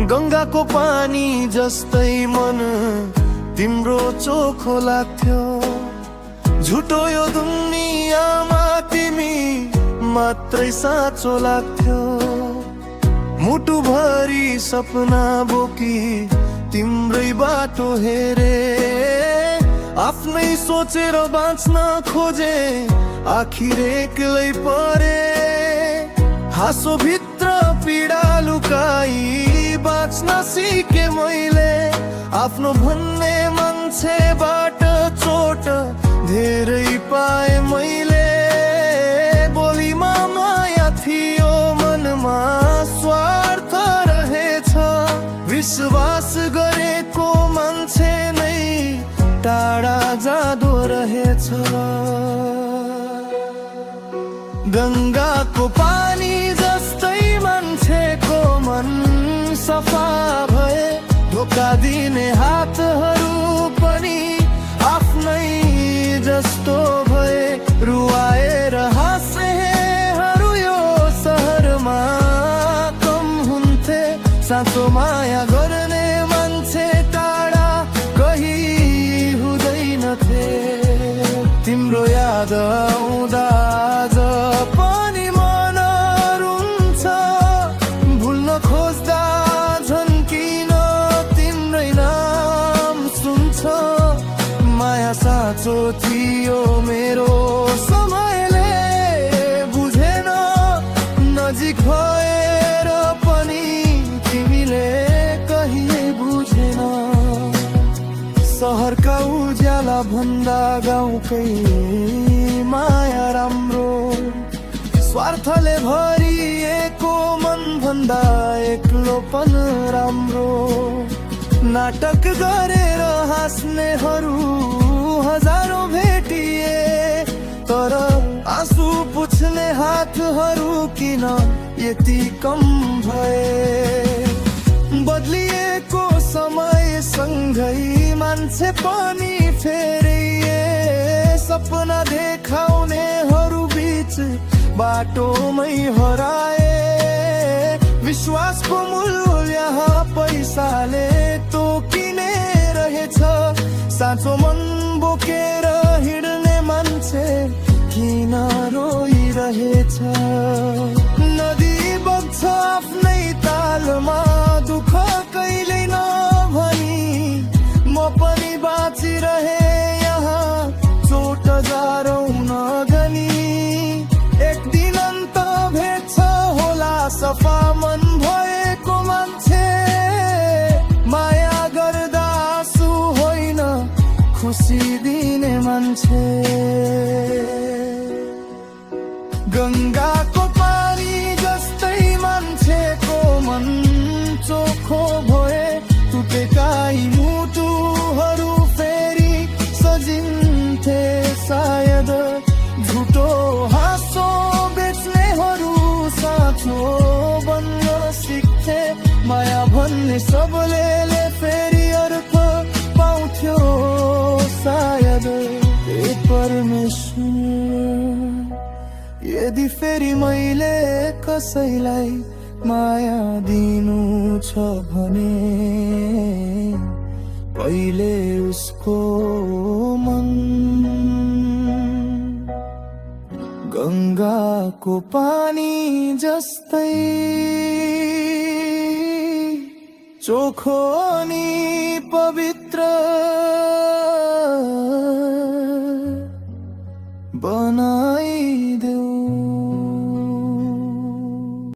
गंगाको पानी जस्तै मन तिम्रो चोखो लाग्थ्यो। झुटो यो दुनियाँमा तिमी मात्रै साँचो लाग्थ्यो। मुटुभरि सपना बोकी तिम्रै बाटो हेरे, आफ्नै सोचेर बाँच्न खोजे आखिर एक्लै परे। हाँसो भित्र पीडा लुकाई बाँच्न सिके मैले, आफ्नो भन्ने मान्छेबाट चोट धेरै पाए मैले। बोलीमा माया थियो मनमा स्वार्थ रहेछ, विश्वास गरेको मान्छे नै टाढा जाँदो रहेछ। गंगाको पानी जस्तै मान्छेको मन सफा भए, धोका दिने हातहरू पनि आफ्नै जस्तो भए। रुवाएर हाँसेहरू यो सहरमा कम हुन्थे, साँचो माया गर्ने मान्छे टाढा कहीँ हुँदैनथे। तिम्रो याद आउँदा आज पनि मन रुन्छ, भुल्न खोज्दा झन्किन तिम्रै नाम सुन्छ। माया साँचो थियो मेरो समयले बुझेन, नजिक भएर पनि तिमीले कहिल्यै बुझेन। सहरका उज्याला भन्दा गाउँकै माया राम्रो, स्वार्थले भरिएको मन भन्दा एक्लोपन राम्रो। नाटक गरेर हाँस्नेहरू हजारौं भेटिए, तर आँसु पुछ्ने हातहरू किन यति कम भए। बदलिएको समय सँगै मान्छे पनि फेरिए, सपना देखाउनेहरू बीच बाटोमै हराए। विश्वासको मूल्य पैसाले तोकिने रहेछ, साँचो मन बोकेर हिँड्ने मान्छे किन रोइरहेछ। नदी बग्छ आफ्नै तालमा, दुःख कहिल्यै नभनी म पनि बाँचिरहे यहाँ चोट जारौँ नगनी। एक दिन अन्त भेट्छ होला सफा मन भएको मान्छे, माया गर्दा आँसु होइन खुसी दिने मान्छे। गंगाको पानी जस्तै मान्छेको मन चोखो भए, टुटेका यी मुटुहरू फेरि सजिन्थे सायद। झुटो हाँसो बेच्नेहरू साँचो बन्न सिक्थे, माया भन्ने सबले फेरि अर्थ पाउँथ्यो सायद। हे परमेश्वर, यदि फेरि मैले कसैलाई माया दिनु छ भने, पहिले उसको मन गंगाको पानी जस्तै चोखो नि पवित्र बना।